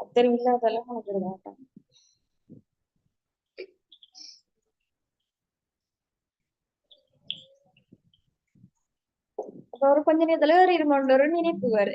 அத்தரில்லாதெல்லாம் மாட்டான். அப்ப அவரு கொஞ்ச நேரத்துல ஏறிடுமாண்டோரு நினைப்புவாரு.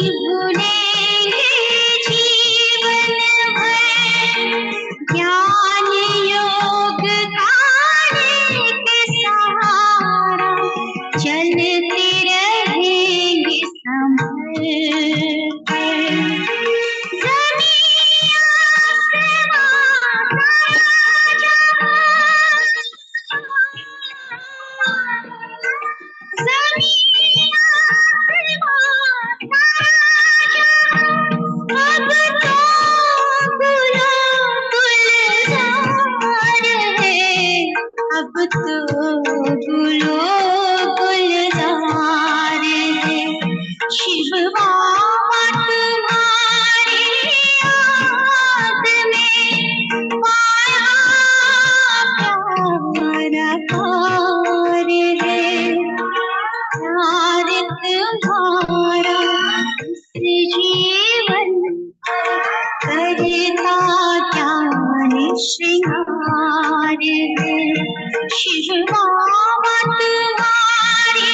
भूलेंगे जीवन भर ज्ञान योग का एक सहारा चलते रहेंगे संभल कर। अब तो गुलो गुलजार है शिव बाबा तुम्हारी याद में माया प्यारा कार है प्यार तुम्हारा इस जीवन करता ज्ञान श्रृंगार है शिव बाबा तुम्हारी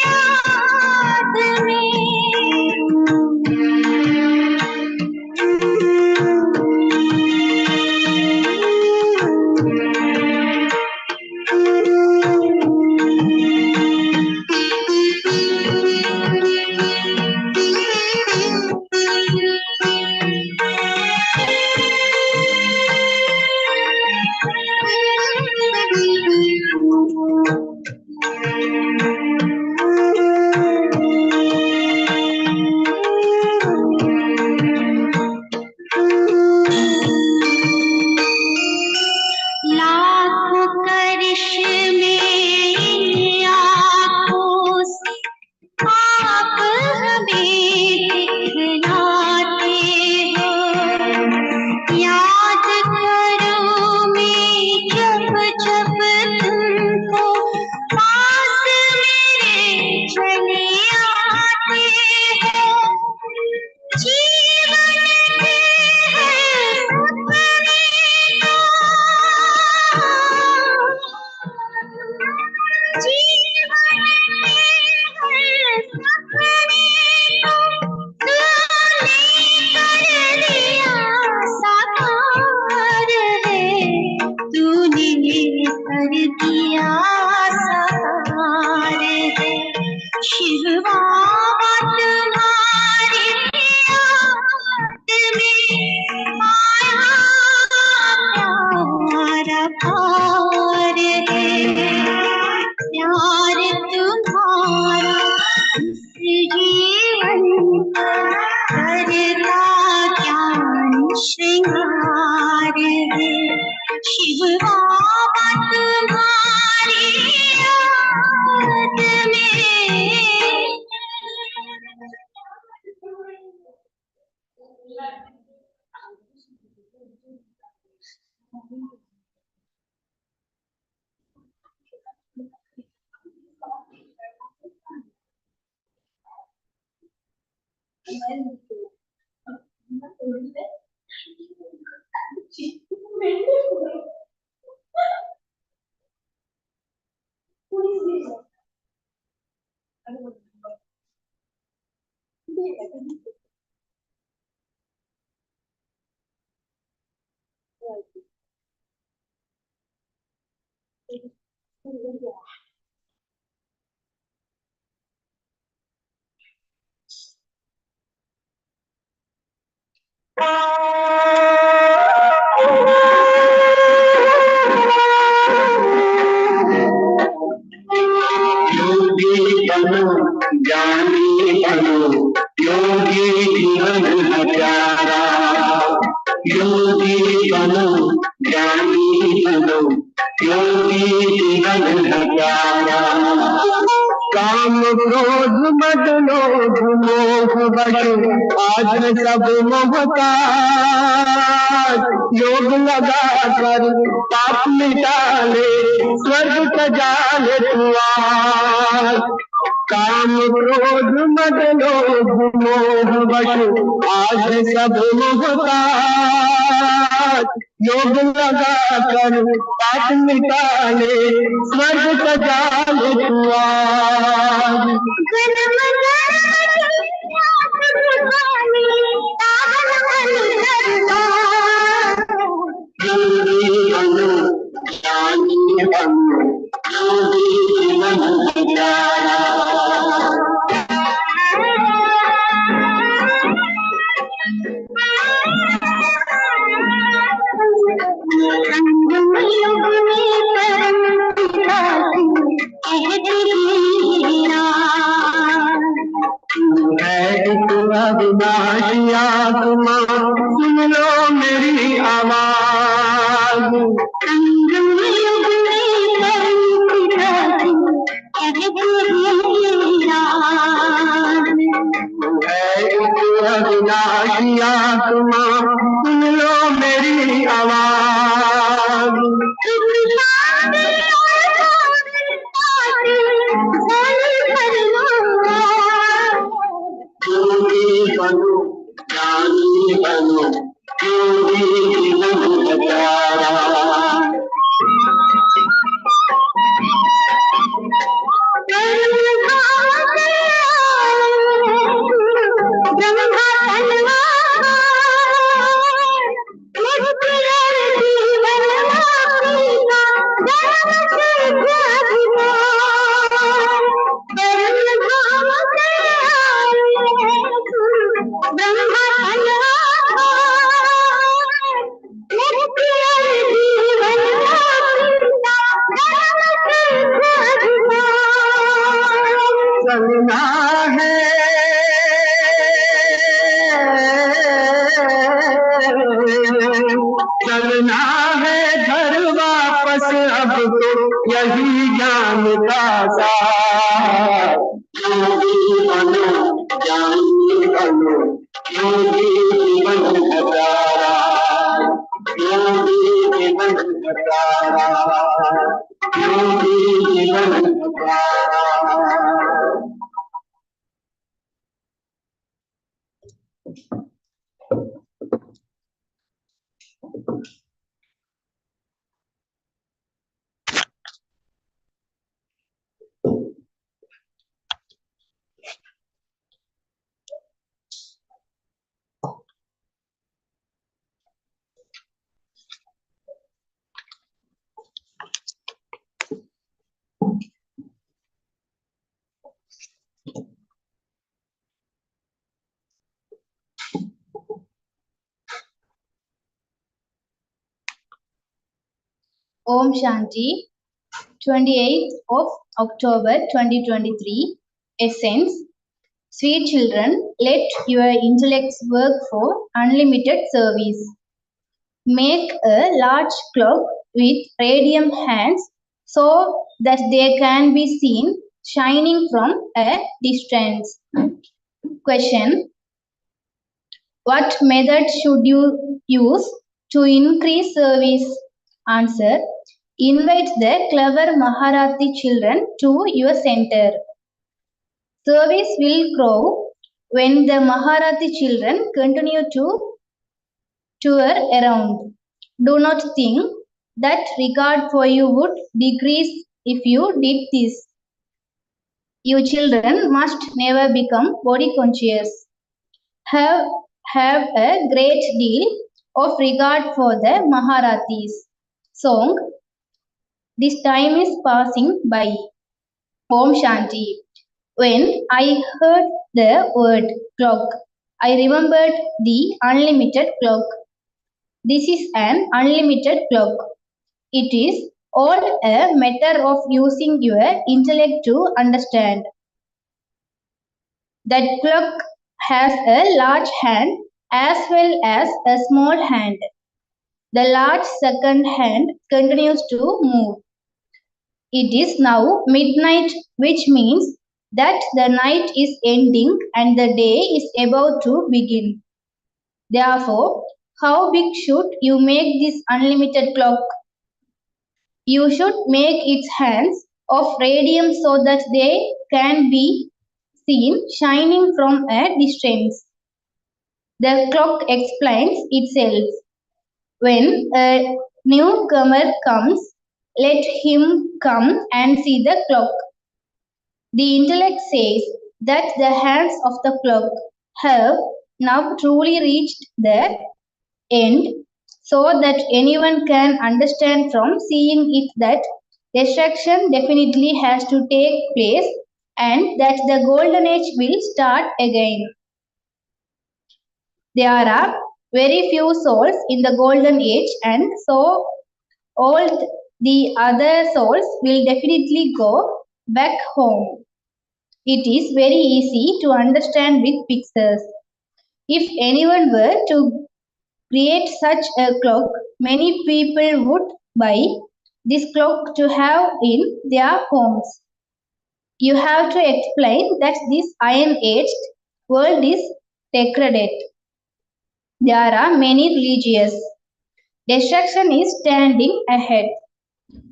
याद लाखों करिश्मे इन आँखों से आप हमें दिखलाते हो याद करो मैं जब जब तुमको पास मेरे चले आते हो जीवन के हर सपने जीवन के हर सपने तूने कर दिया साकार है शिव बाबा तुम्हारी याद में माया प्यारा पार है प्यार तुम्हारा इस जीवन करता ज्ञान श्रृंगार है शिव बाबा तुम्हारी याद योगी बनो ज्ञानी बनो योगी जीवन है प्यारा योगी बनो ज्ञानी बनो योगी जीवन है प्यारा काम क्रोध मद लोभ मोह बड़ो आज सब मोहताज योग लगा कर पाप मिटा ले स्वर्ग सजा ले तू आज काम क्रोध मद लोभ मोह बड़ो आज सब मोहताज योग लगा कर पाप मिटा ले स्वर्ग सजा ले तू आज आत्मा सुन लो मेरी आवाज अविनाशी आत्मा सुन लो मेरी आवाज बनो ज्ञानी बनो योगी जीवन हजारा चलना है चलना है घर वापस अब तो यही ज्ञान का सार योगी बनो ज्ञानी बनो योगी जीवन हजारा योगी जीवन हजारा योगी जीवन हजारा Om Shanti, 28th of October 2023. Essence. Sweet children, let your intellects work for unlimited service. Make a large clock with radium hands so that they can be seen shining from a distance. Question. What method should you use to increase service? Answer. Invite the clever Maharati children to your center. Service will grow when the Maharati children continue to tour around. Do not think that regard for you would decrease if you did this. You children must never become body conscious. Have a great deal of regard for the Maharatis. Song. This time is passing by. Om Shanti. When I heard the word clock, I remembered the unlimited clock. This is an unlimited clock. It is all a matter of using your intellect to understand. That clock has a large hand as well as a small hand. The large second hand continues to move. It is now midnight, which means that the night is ending and the day is about to begin. Therefore, how big should you make this unlimited clock? You should make its hands of radium so that they can be seen shining from a distance. The clock explains itself. When a newcomer comes, let him come and see the clock. The intellect says that the hands of the clock have now truly reached the end, so that anyone can understand from seeing it that destruction definitely has to take place and that the golden age will start again. There are very few souls in the golden age, and so all the other souls will definitely go back home. It is very easy to understand with pictures. If anyone were to create such a clock, many people would buy this clock to have in their homes. You have to explain that this iron-aged world is degraded. There are many religious. Destruction is standing ahead.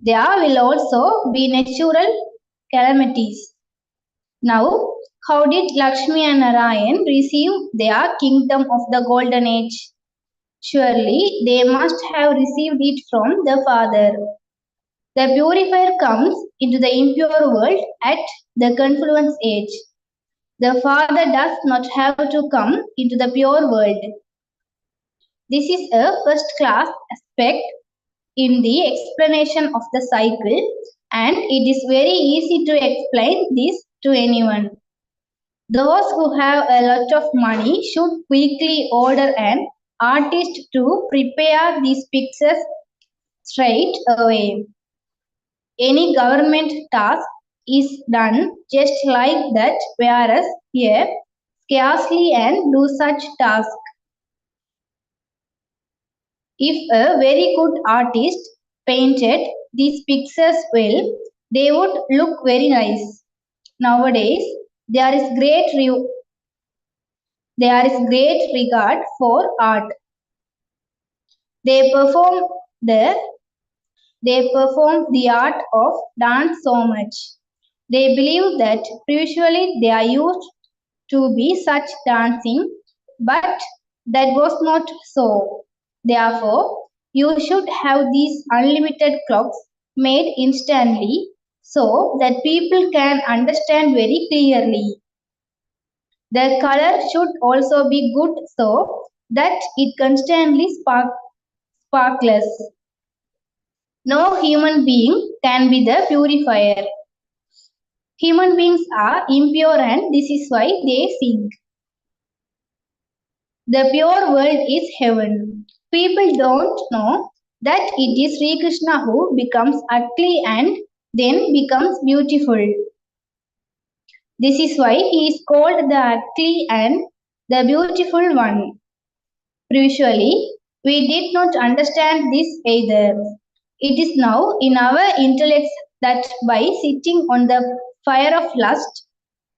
There will also be natural calamities. Now, how did Lakshmi and Narayan receive their kingdom of the golden age? Surely they must have received it from the Father. The purifier comes into the impure world at the confluence age. The Father does not have to come into the pure world. This is a first class aspect in the explanation of the cycle, and it is very easy to explain this to anyone. Those who have a lot of money should quickly order an artist to prepare these pictures straight away. Any government task is done just like that, whereas here scarcely and do such task. If a very good artist painted these pictures well, they would look very nice. Nowadays, there is great regard for art. They perform the they perform the art of dance so much. They believe that usually they are used to be such dancing, but that was not so. Therefore, you should have these unlimited clocks made instantly so that people can understand very clearly. The color should also be good so that it constantly sparkles. No human being can be the purifier. Human beings are impure and this is why they sink. The pure world is heaven. People don't know that it is Sri Krishna who becomes ugly and then becomes beautiful. This is why he is called the ugly and the beautiful one. Previously, we did not understand this either. It is now in our intellects that by sitting on the fire of lust,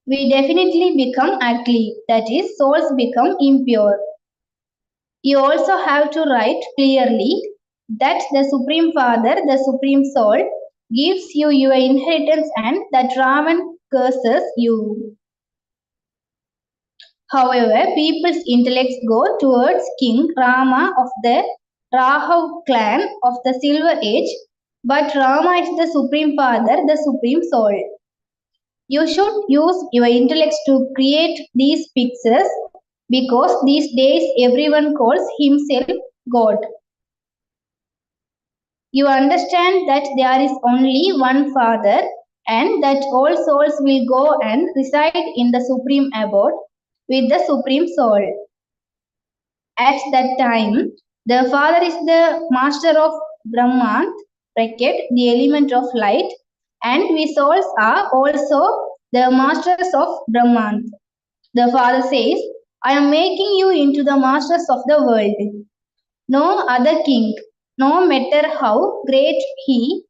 we definitely become ugly, that is, souls become impure. You also have to write clearly that the Supreme Father, the Supreme Soul, gives you your inheritance and that Raman curses you. However, people's intellects go towards King Rama of the Rahav clan of the Silver Age, but Rama is the Supreme Father, the Supreme Soul. You should use your intellects to create these pictures because these days everyone calls himself God. You understand that there is only one Father and that all souls will go and reside in the Supreme Abode with the Supreme Soul. At that time, the Father is the master of Brahman, bracket, the element of light, and we souls are also the masters of Brahman. The Father says, I am making you into the masters of the world. No other king, no matter how great he,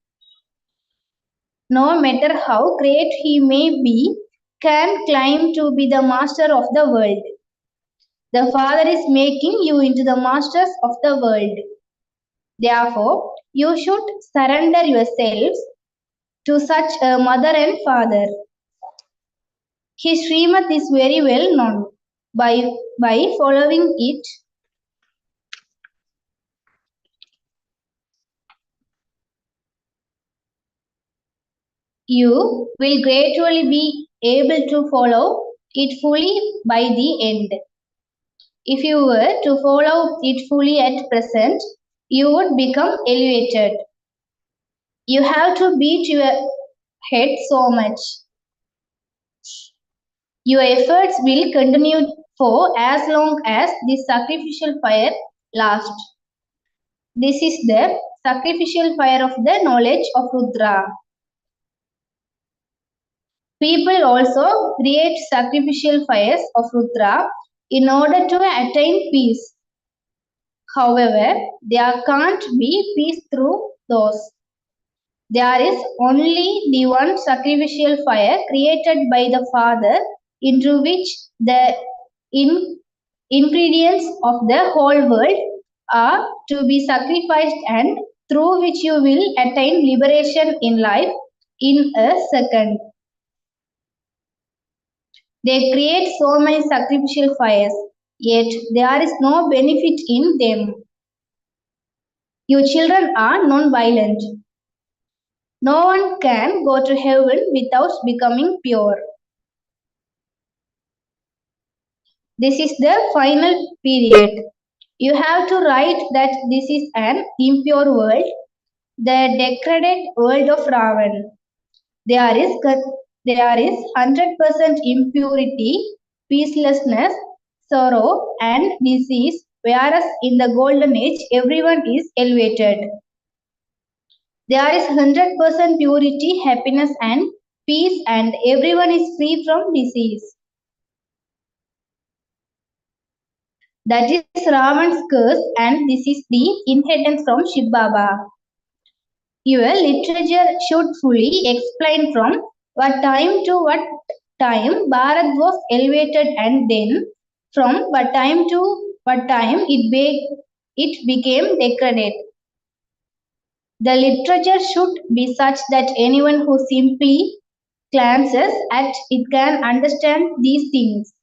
no matter how great he may be, can claim to be the master of the world. The Father is making you into the masters of the world. Therefore, you should surrender yourselves to such a mother and father. His Srimad is very well known. By following it, you will gradually be able to follow it fully by the end. If you were to follow it fully at present, you would become elevated. You have to beat your head so much. Your efforts will continue for as long as the sacrificial fire lasts. This is the sacrificial fire of the knowledge of Rudra. People also create sacrificial fires of Rudra in order to attain peace. However, there can't be peace through those. There is only the one sacrificial fire created by the Father, into which the in- ingredients of the whole world are to be sacrificed, and through which you will attain liberation in life in a second. They create so many sacrificial fires, yet there is no benefit in them. Your children are non-violent. No one can go to heaven without becoming pure. This is the final period. You have to write that this is an impure world, the degraded world of Ravan. There is 100% impurity, peacelessness, sorrow, and disease, whereas in the golden age everyone is elevated. There is 100% purity, happiness, and peace, and everyone is free from disease. That is Ravan's curse, and this is the inheritance from Shiv Baba. Your literature should fully explain from what time to what time Bharat was elevated, and then from what time to what time it became degraded. The literature should be such that anyone who simply glances at it can understand these things.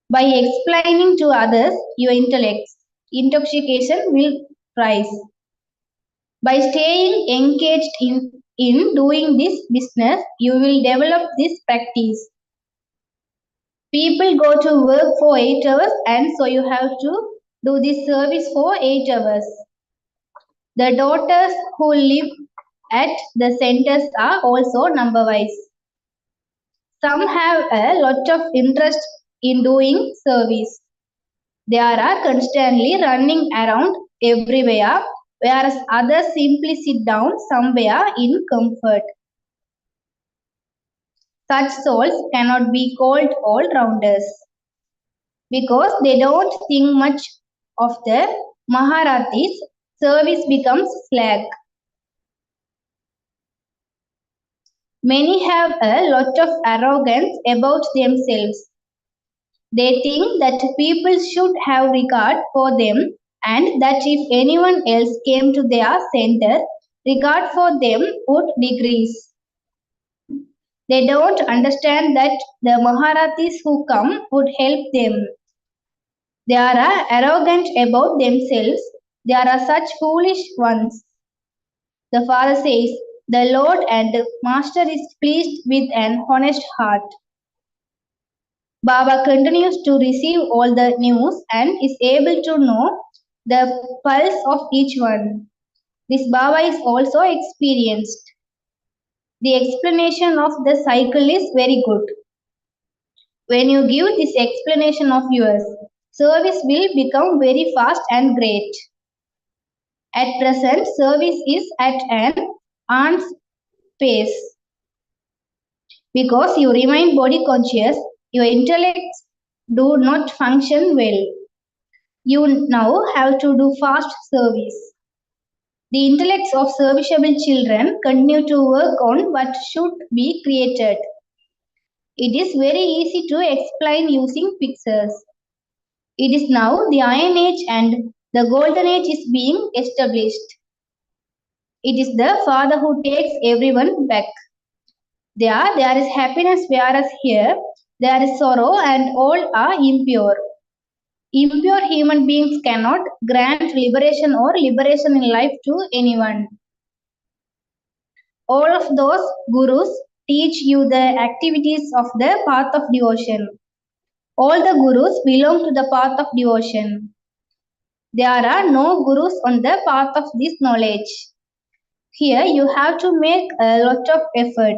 By explaining to others your intellects, intoxication will rise. By staying engaged in doing this business, you will develop this practice. People go to work for 8 hours, and so you have to do this service for 8 hours. The daughters who live at the centers are also number wise. Some have a lot of interest in doing service. They are constantly running around everywhere, whereas others simply sit down somewhere in comfort. Such souls cannot be called all-rounders because they don't think much of the Maharatis. Service becomes slack. Many have a lot of arrogance about themselves. They think that people should have regard for them, and that if anyone else came to their center, regard for them would decrease. They don't understand that the Maharatis who come would help them. They are arrogant about themselves. They are such foolish ones. The father says, the Lord and Master is pleased with an honest heart. Baba continues to receive all the news and is able to know the pulse of each one. This Baba is also experienced. The explanation of the cycle is very good. When you give this explanation of yours, service will become very fast and great. At present, service is at an aunt's pace. Because you remain body conscious, your intellects do not function well. You now have to do fast service. The intellects of serviceable children continue to work on what should be created. It is very easy to explain using pictures. It is now the Iron Age and the Golden Age is being established. It is the Father who takes everyone back. There is happiness, whereas here there is sorrow, and all are impure. Impure human beings cannot grant liberation or liberation in life to anyone. All of those gurus teach you the activities of the path of devotion. All the gurus belong to the path of devotion. There are no gurus on the path of this knowledge. Here you have to make a lot of effort.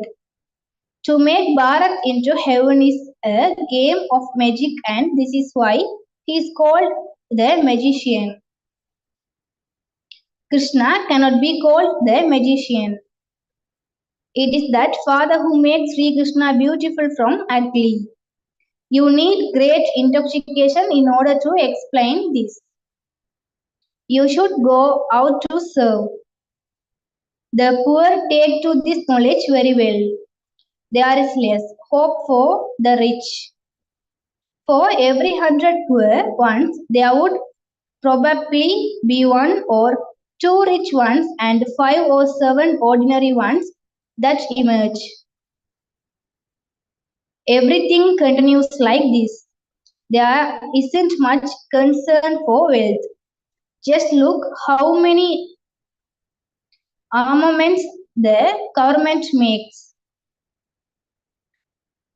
To make Bharat into heaven is a game of magic, and this is why he is called the magician. Krishna cannot be called the magician. It is that Father who makes Sri Krishna beautiful from ugly. You need great intoxication in order to explain this. You should go out to serve. The poor take to this knowledge very well. There is less hope for the rich. For every 100 poor ones, there would probably be one or two rich ones and 5 or 7 ordinary ones that emerge. Everything continues like this. There isn't much concern for wealth. Just look how many armaments the government makes.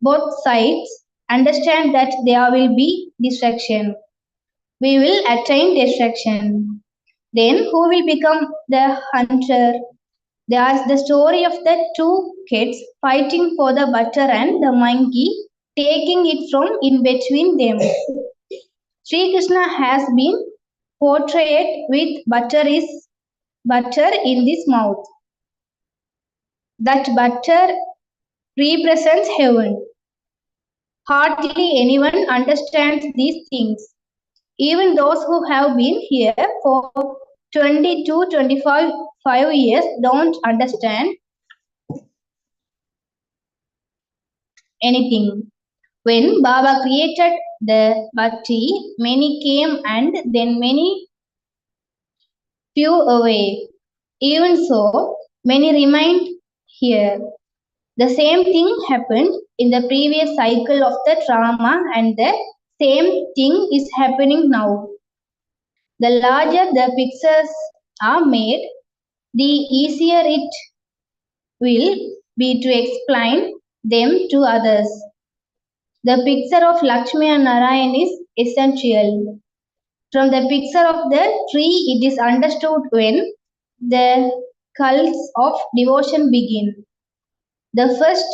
Both sides understand that there will be destruction. We will attain destruction. Then who will become the hunter? There's the story of the two kids fighting for the butter and the monkey taking it from in between them. Sri Krishna has been portrayed with butter in this mouth. That butter represents heaven. Hardly anyone understands these things. Even those who have been here for 20 to 25 years don't understand anything. When Baba created the bhakti, many came and then many flew away. Even so, many remained here. The same thing happened in the previous cycle of the drama, and the same thing is happening now. The larger the pictures are made, the easier it will be to explain them to others. The picture of Lakshmi and Narayan is essential. From the picture of the tree, it is understood when the cults of devotion begin. The first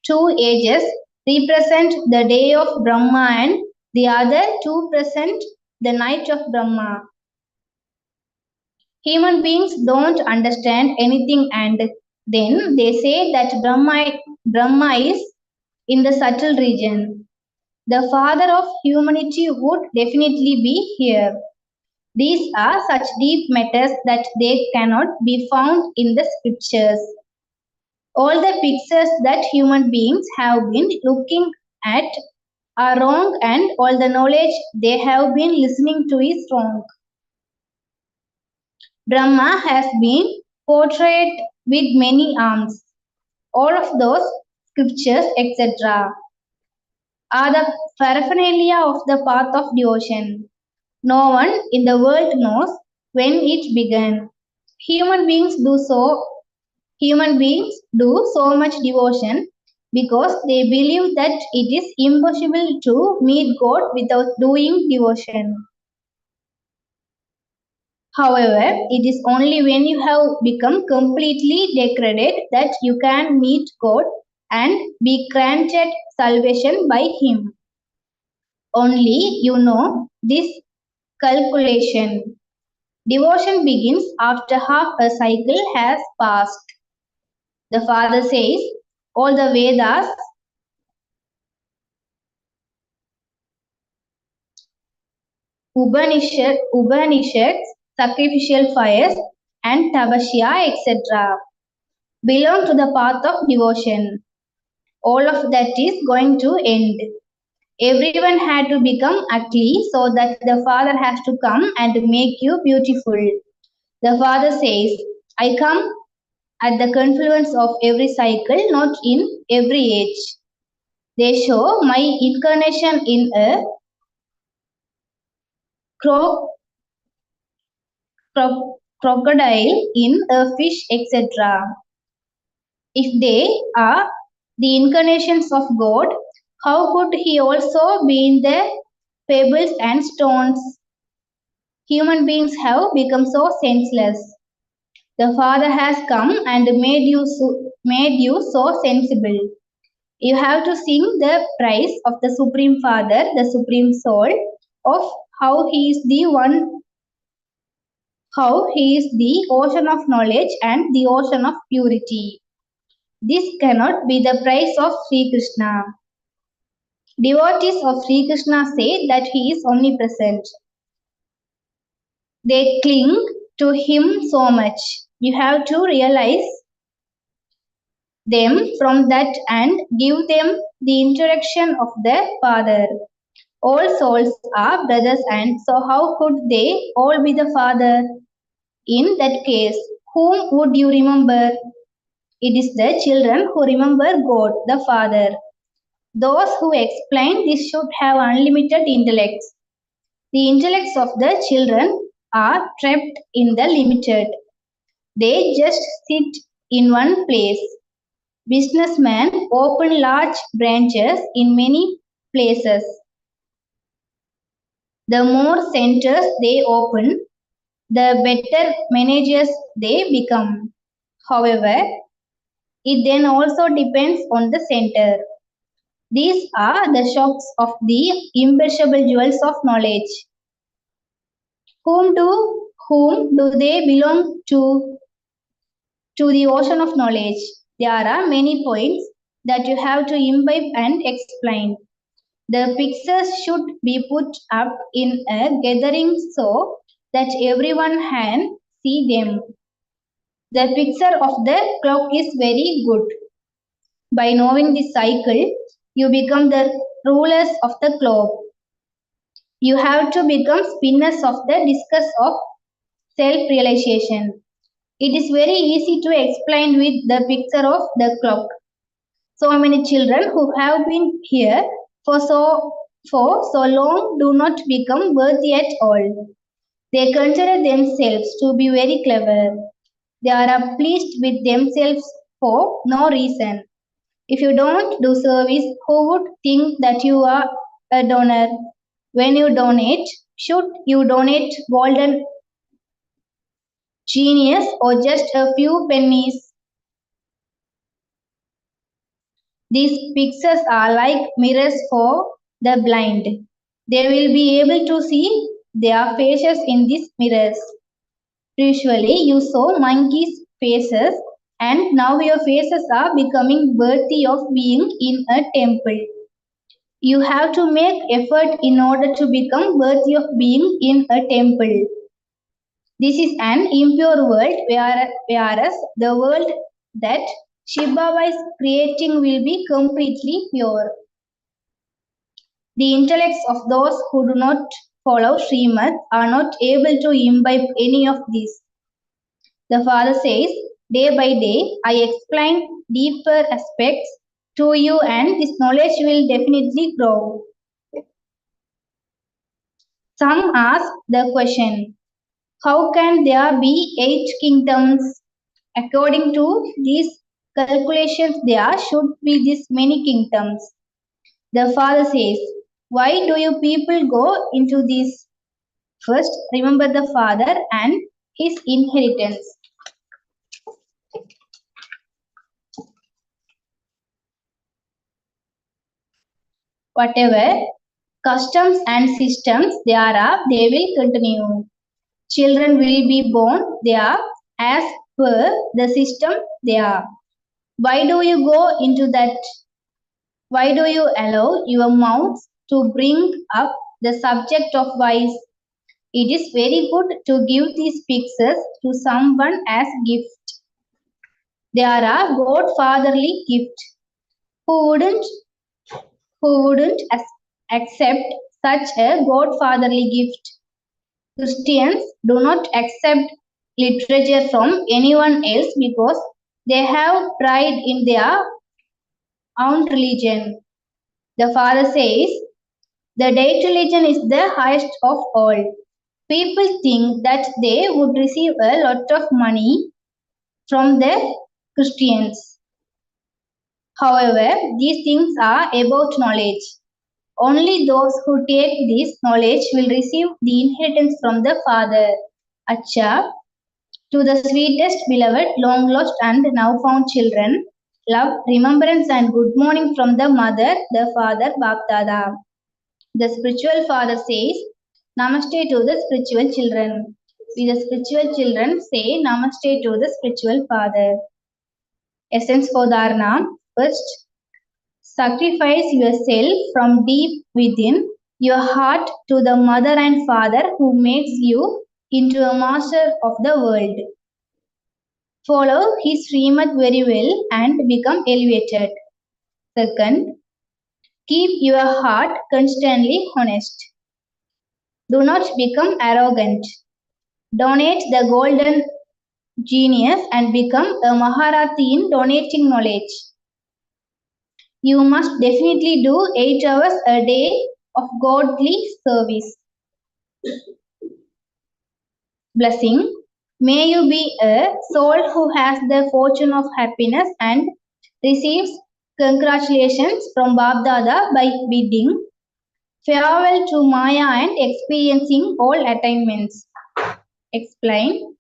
two ages represent the day of Brahma and the other two present the night of Brahma. Human beings don't understand anything and then they say that Brahma is in the subtle region. The father of humanity would definitely be here. These are such deep matters that they cannot be found in the scriptures. All the pictures that human beings have been looking at are wrong and all the knowledge they have been listening to is wrong. Brahma has been portrayed with many arms. All of those scriptures, etc., are the paraphernalia of the path of devotion. No one in the world knows when it began. Human beings do so Human beings do so much devotion because they believe that it is impossible to meet God without doing devotion. However, it is only when you have become completely degraded that you can meet God and be granted salvation by Him. Only you know this calculation. Devotion begins after half a cycle has passed. The father says, all the Vedas, Upanishads, sacrificial fires, and tapasya, etc., belong to the path of devotion. All of that is going to end. Everyone had to become ugly so that the father has to come and make you beautiful. The father says, I come at the confluence of every cycle, not in every age. They show my incarnation in a cro- crocodile, in a fish, etc. If they are the incarnations of God, how could He also be in the pebbles and stones? Human beings have become so senseless. The Father has come and made you so sensible. You have to sing the praise of the Supreme Father, the Supreme Soul, of how He is the one, how He is the ocean of knowledge and the ocean of purity. This cannot be the price of Sri Krishna. Devotees of Sri Krishna say that he is omnipresent. They cling to him so much. You have to realize them from that and give them the interaction of the Father. All souls are brothers, and so how could they all be the Father? In that case, whom would you remember? It is the children who remember God, the Father. Those who explain this should have unlimited intellects. The intellects of the children are trapped in the limited. They just sit in one place. Businessmen open large branches in many places. The more centers they open, the better managers they become. However, it then also depends on the center. These are the shops of the imperishable jewels of knowledge. Whom do they belong to? To the ocean of knowledge. There are many points that you have to imbibe and explain. The pictures should be put up in a gathering so that everyone can see them. The picture of the clock is very good. By knowing the cycle, you become the rulers of the globe. You have to become spinners of the discus of self-realization. It is very easy to explain with the picture of the clock. So many children who have been here for so long do not become worthy at all. They consider themselves to be very clever. They are pleased with themselves for no reason. If you don't do service, who would think that you are a donor? When you donate, should you donate golden genius or just a few pennies? These pictures are like mirrors for the blind. They will be able to see their faces in these mirrors. Usually, you saw monkeys' faces, and now your faces are becoming worthy of being in a temple. You have to make effort in order to become worthy of being in a temple. This is an impure world, whereas the world that Shiv Baba is creating will be completely pure. The intellects of those who do not follow Srimad are not able to imbibe any of these. The Father says, day by day, I explain deeper aspects to you, and this knowledge will definitely grow. Some ask the question, how can there be 8 kingdoms? According to these calculations, there should be this many kingdoms. The Father says, why do you people go into this? First, remember the Father and his inheritance. Whatever customs and systems there are, they will continue. Children will be born there as per the system they are. Why do you go into that? Why do you allow your mouth to bring up the subject of vice? It is very good to give these pictures to someone as gift. They are a godfatherly gift. Who wouldn't who wouldn't accept such a godfatherly gift? Christians do not accept literature from anyone else because they have pride in their own religion. The Father says, the Date religion is the highest of all. People think that they would receive a lot of money from the Christians. However, these things are about knowledge. Only those who take this knowledge will receive the inheritance from the Father. Acha, to the sweetest, beloved, long lost, and now found children, love, remembrance, and good morning from the Mother, the Father, Bapdada. The spiritual father says, Namaste to the spiritual children. We the spiritual children say Namaste to the spiritual father. Essence for Dharana. First, Sacrifice yourself from deep within your heart to the mother and father who makes you into a master of the world. Follow his Srimad very well and become elevated. Second, keep your heart constantly honest. Do not become arrogant. Donate the golden genius and become a Maharati in donating knowledge. You must definitely do 8 hours a day of godly service. Blessing. May you be a soul who has the fortune of happiness and receives congratulations from Bab Dada by bidding farewell to Maya and experiencing all attainments. Explain.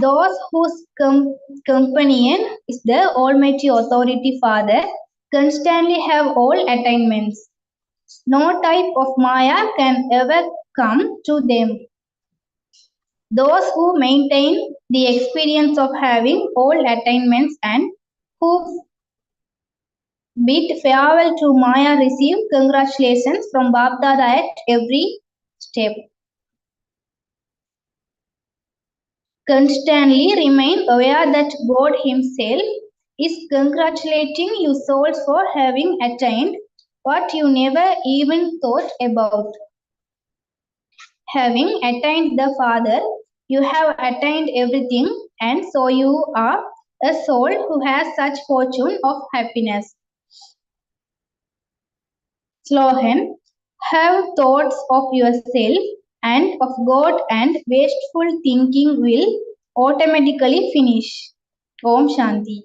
Those whose companion is the Almighty Authority Father constantly have all attainments. No type of Maya can ever come to them. Those who maintain the experience of having all attainments and who bid farewell to Maya receive congratulations from Bab Dada at every step. Constantly remain aware that God Himself is congratulating you souls for having attained what you never even thought about. Having attained the Father, you have attained everything, and so you are a soul who has such fortune of happiness. Slogan. Have thoughts of yourself and of God, and wasteful thinking will automatically finish. Om Shanti.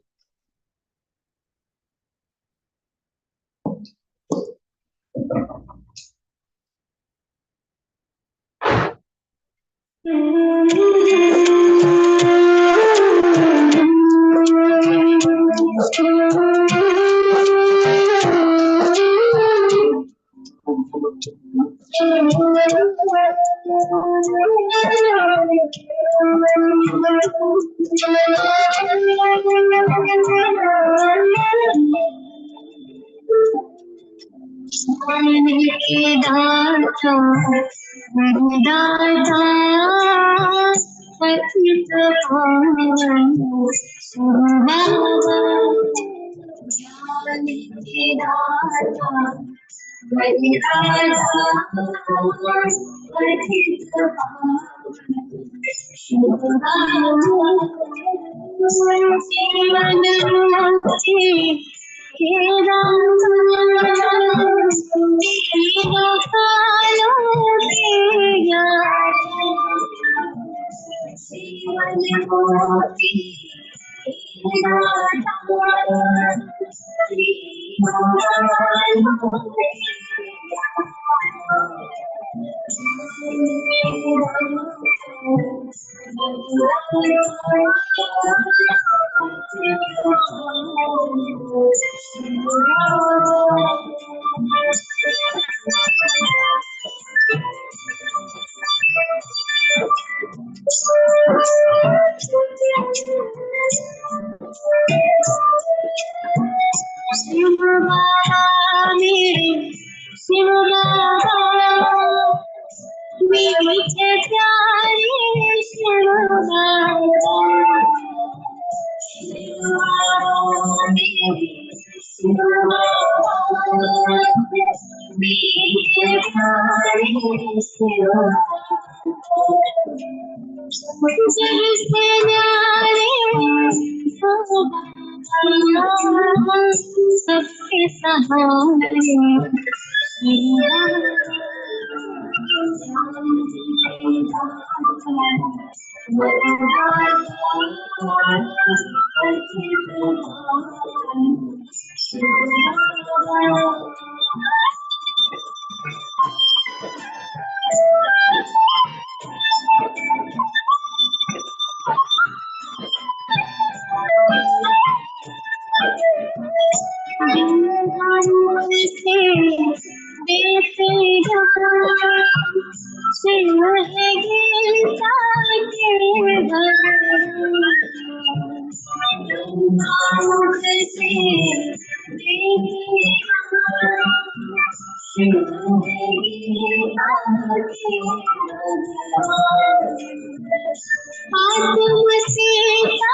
आत्मसीता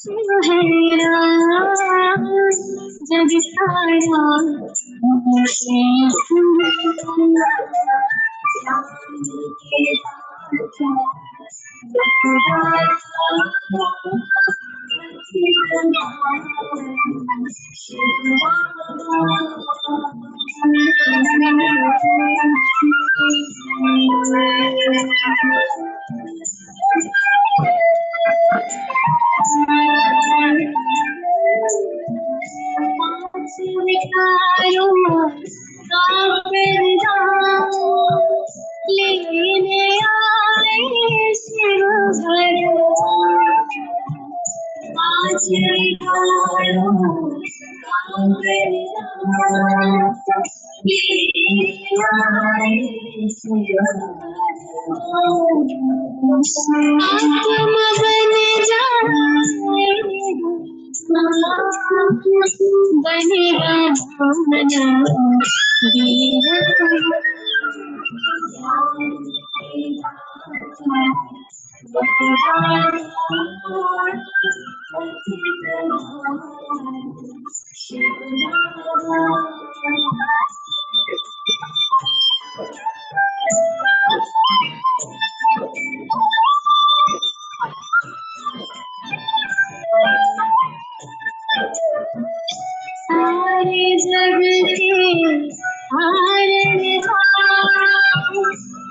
Suhra जग सारा मुझे लेने आए शिव आत्मा बन बनेगा सारे जग के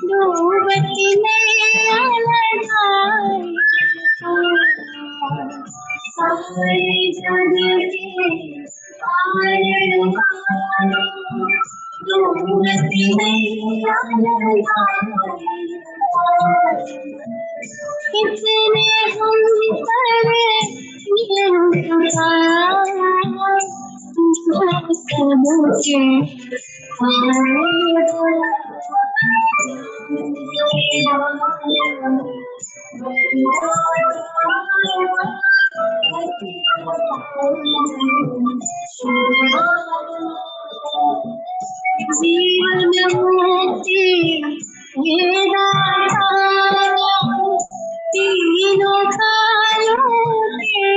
डूबती नैया लगाए सारे जग के डूबती नैया लगाए कितने हम पर जीवन मुक्ति तीनों कालों के जीवन मुक्ति तीनों कालों के